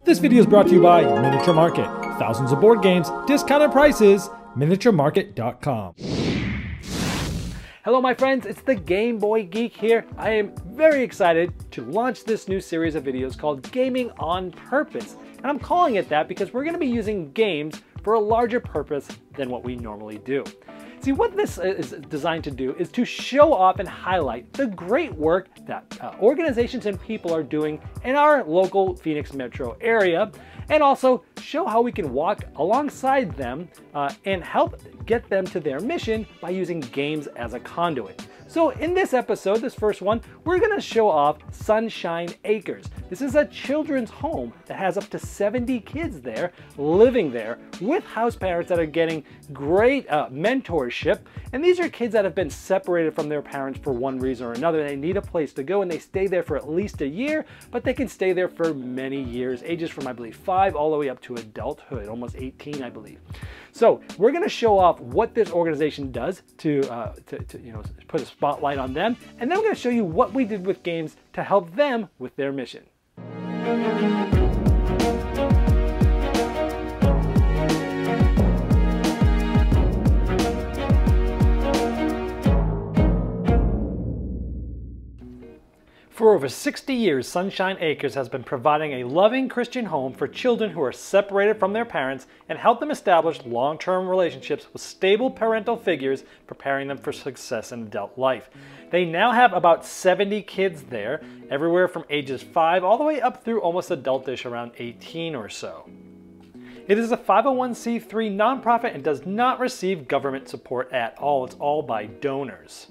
This video is brought to you by Miniature Market. Thousands of board games, discounted prices, miniaturemarket.com. Hello my friends, it's the Game Boy Geek here. I am very excited to launch this new series of videos called Gaming on Purpose. And I'm calling it that because we're going to be using games for a larger purpose than what we normally do. See, what this is designed to do is to show off and highlight the great work that organizations and people are doing in our local Phoenix metro area, and also show how we can walk alongside them and help get them to their mission by using games as a conduit. So in this episode, this first one, we're going to show off Sunshine Acres. This is a children's home that has up to 70 kids there, living there, with house parents that are getting great mentorship. And these are kids that have been separated from their parents for one reason or another. They need a place to go and they stay there for at least a year, but they can stay there for many years, ages from I believe 5 all the way up to adulthood, almost 18 I believe. So we're going to show off what this organization does to put a spotlight on them, and then we're going to show you what we did with games to help them with their mission. For over 60 years, Sunshine Acres has been providing a loving Christian home for children who are separated from their parents and help them establish long-term relationships with stable parental figures, preparing them for success in adult life. They now have about 70 kids there, everywhere from ages 5 all the way up through almost adultish around 18 or so. It is a 501c3 nonprofit and does not receive government support at all. It's all by donors.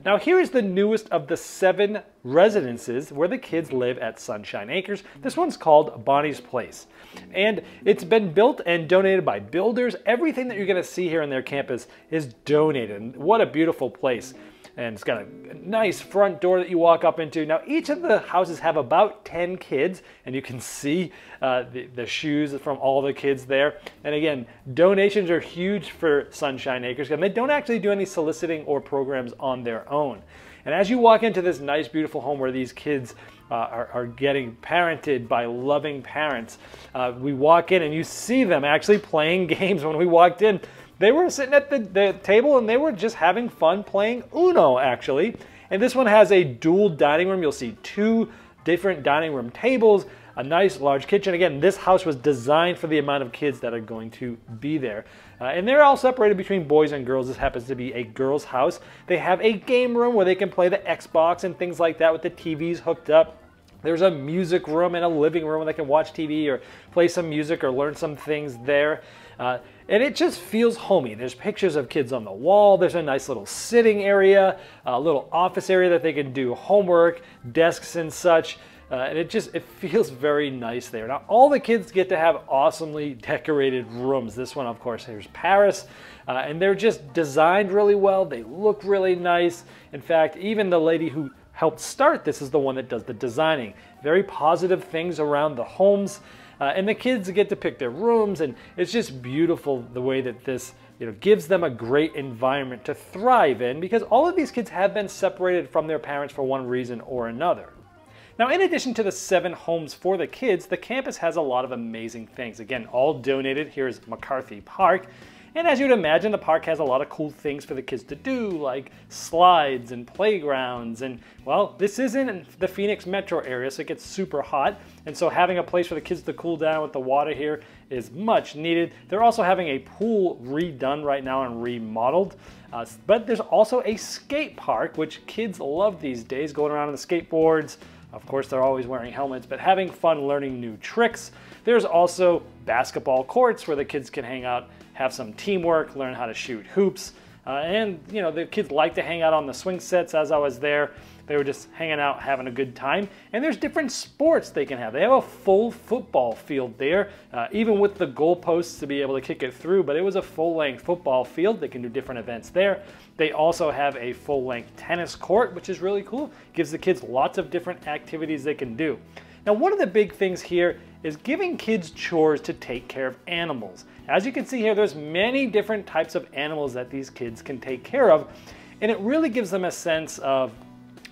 Now here is the newest of the 7 residences where the kids live at Sunshine Acres. This one's called Bonnie's Place. And it's been built and donated by builders. Everything that you're going to see here on their campus is donated. And what a beautiful place. And it's got a nice front door that you walk up into. Now each of the houses have about 10 kids, and you can see the shoes from all the kids there. And again, donations are huge for Sunshine Acres, and they don't actually do any soliciting or programs on their own. And as you walk into this nice, beautiful home where these kids are getting parented by loving parents, we walk in and you see them actually playing games. When we walked in, they were sitting at the table and they were just having fun playing Uno, actually. And this one has a dual dining room. You'll see 2 different dining room tables, a nice large kitchen. Again, this house was designed for the amount of kids that are going to be there. And they're all separated between boys and girls. This happens to be a girls' house. They have a game room where they can play the Xbox and things like that with the TVs hooked up. There's a music room and a living room where they can watch TV or play some music or learn some things there. And it just feels homey. There's pictures of kids on the wall. There's a nice little sitting area, a little office area that they can do homework, desks and such. And it feels very nice there. Now, all the kids get to have awesomely decorated rooms. This one, of course, here's Paris. And they're just designed really well. They look really nice. In fact, even the lady who helped start this is the one that does the designing. Very positive things around the homes. And the kids get to pick their rooms, and it's just beautiful the way that this gives them a great environment to thrive in, because all of these kids have been separated from their parents for one reason or another. Now, in addition to the 7 homes for the kids, the campus has a lot of amazing things. Again, all donated. Here's McCarthy Park. And as you'd imagine, the park has a lot of cool things for the kids to do, like slides and playgrounds. And, well, this isn't the Phoenix metro area, so it gets super hot. And so having a place for the kids to cool down with the water here is much needed. They're also having a pool redone right now and remodeled. But there's also a skate park, which kids love these days, going around on the skateboards. Of course, they're always wearing helmets, but having fun learning new tricks. There's also basketball courts where the kids can hang out, have some teamwork, learn how to shoot hoops. And the kids like to hang out on the swing sets. As I was there, they were just hanging out, having a good time. And there's different sports they can have. They have a full football field there, even with the goalposts to be able to kick it through, but it was a full-length football field. They can do different events there. They also have a full-length tennis court, which is really cool. Gives the kids lots of different activities they can do. Now, one of the big things here is giving kids chores to take care of animals. As you can see here, there's many different types of animals that these kids can take care of, and it really gives them a sense of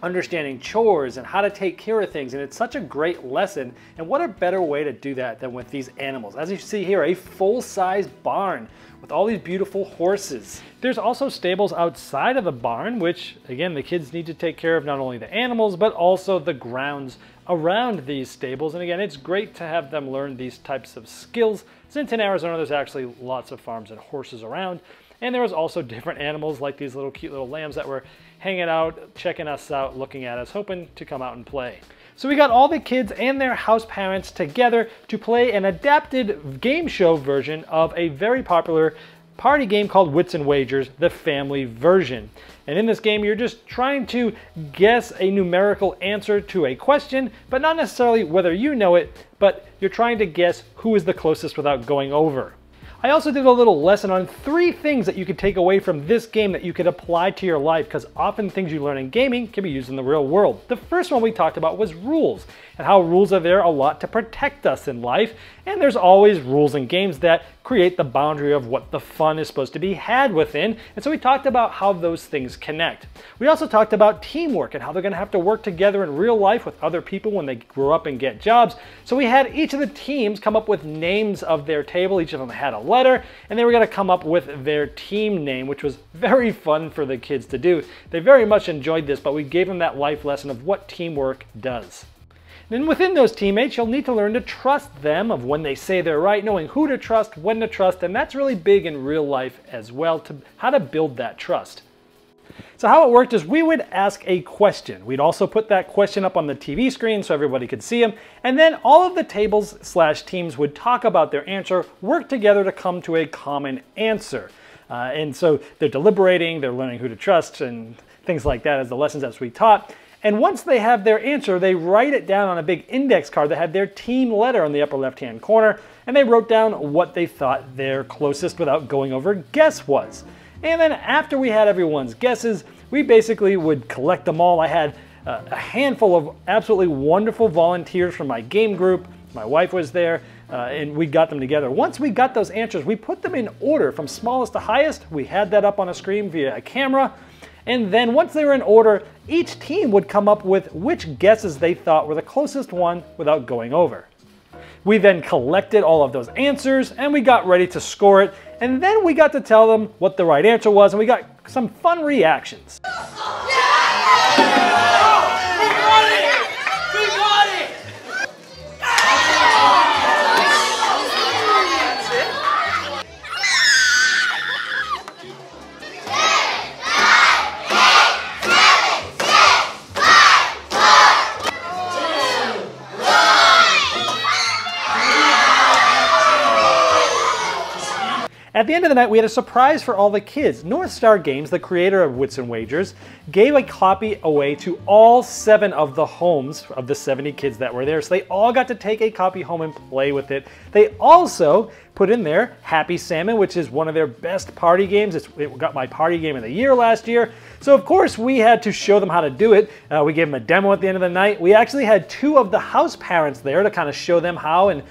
understanding chores and how to take care of things, and it's such a great lesson. And what a better way to do that than with these animals. As you see here, a full-size barn with all these beautiful horses. There's also stables outside of the barn, which again, the kids need to take care of not only the animals, but also the grounds around these stables. And again, it's great to have them learn these types of skills, since in Arizona there's actually lots of farms and horses around. And there was also different animals like these little cute little lambs that were hanging out, checking us out, looking at us, hoping to come out and play. So we got all the kids and their house parents together to play an adapted game show version of a very popular party game called Wits and Wagers, the family version. And in this game, you're just trying to guess a numerical answer to a question, but not necessarily whether you know it, but you're trying to guess who is the closest without going over. I also did a little lesson on 3 things that you could take away from this game that you could apply to your life, because often things you learn in gaming can be used in the real world. The first one we talked about was rules, and how rules are there a lot to protect us in life, and there's always rules in games that create the boundary of what the fun is supposed to be had within, and so we talked about how those things connect. We also talked about teamwork and how they're going to have to work together in real life with other people when they grow up and get jobs. So we had each of the teams come up with names of their table. Each of them had a letter, and they were going to come up with their team name, which was very fun for the kids to do. They very much enjoyed this, but we gave them that life lesson of what teamwork does. Then within those teammates, you'll need to learn to trust them of when they say they're right, knowing who to trust, when to trust, and that's really big in real life as well, to how to build that trust. So how it worked is we would ask a question. We'd also put that question up on the TV screen so everybody could see them, and then all of the tables/teams would talk about their answer, work together to come to a common answer. And so they're deliberating, they're learning who to trust, and things like that as the lessons as we taught. And once they have their answer, they write it down on a big index card that had their team letter in the upper left-hand corner, and they wrote down what they thought their closest without going over guess was. And then after we had everyone's guesses, we basically would collect them all. I had a handful of absolutely wonderful volunteers from my game group. My wife was there, and we got them together. Once we got those answers, we put them in order from smallest to highest. We had that up on a screen via a camera. And then once they were in order, each team would come up with which guesses they thought were the closest one without going over. We then collected all of those answers and we got ready to score it. And then we got to tell them what the right answer was, and we got some fun reactions. At the end of the night, we had a surprise for all the kids. North Star Games, the creator of Wits and Wagers, gave a copy away to all 7 of the homes of the 70 kids that were there. So they all got to take a copy home and play with it. They also put in there Happy Salmon, which is one of their best party games. It got my party game of the year last year. So of course we had to show them how to do it. We gave them a demo at the end of the night. We actually had 2 of the house parents there to kind of show them how, and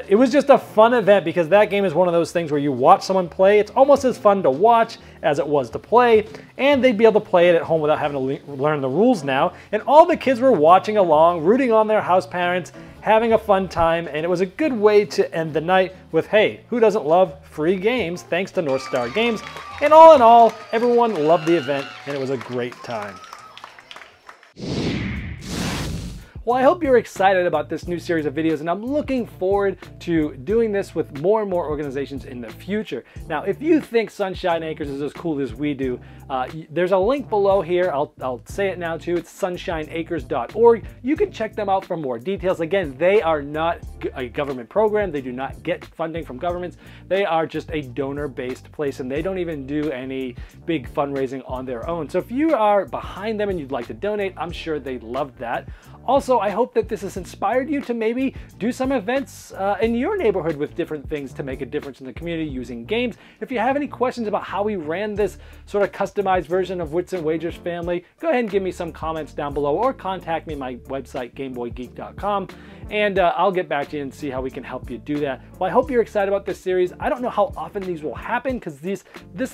it was just a fun event because that game is one of those things where you watch someone play. It's almost as fun to watch as it was to play, and they'd be able to play it at home without having to learn the rules now. And all the kids were watching along, rooting on their house parents, having a fun time, and it was a good way to end the night with, hey, who doesn't love free games thanks to North Star Games? And all in all, everyone loved the event, and it was a great time. Well, I hope you're excited about this new series of videos, and I'm looking forward to doing this with more and more organizations in the future. Now, if you think Sunshine Acres is as cool as we do, there's a link below here. I'll say it now too. It's sunshineacres.org. You can check them out for more details. Again, they are not a government program. They do not get funding from governments. They are just a donor-based place, and they don't even do any big fundraising on their own. So if you are behind them and you'd like to donate, I'm sure they'd love that. Also, I hope that this has inspired you to maybe do some events in your neighborhood with different things to make a difference in the community using games. If you have any questions about how we ran this sort of customized version of Wits and Wagers Family, go ahead and give me some comments down below or contact me at my website, GameBoyGeek.com, and I'll get back to you and see how we can help you do that. Well, I hope you're excited about this series. I don't know how often these will happen because this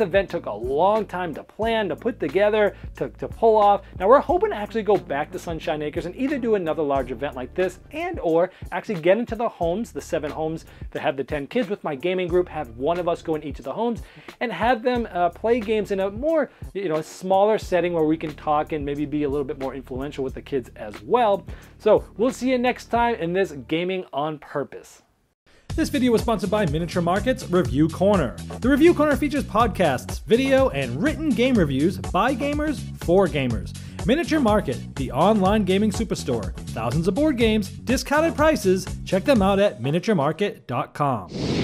event took a long time to plan, to put together, to pull off. Now we're hoping to actually go back to Sunshine Acres and either do another large event like this and or actually get into the homes, the 7 homes that have the 10 kids with my gaming group, have one of us go in each of the homes and have them play games in a more, smaller setting where we can talk and maybe be a little bit more influential with the kids as well. So we'll see you next time in this Gaming on Purpose. This video was sponsored by Miniature Market's Review Corner. The Review Corner features podcasts, video, and written game reviews by gamers for gamers. Miniature Market, the online gaming superstore. Thousands of board games, discounted prices. Check them out at miniaturemarket.com.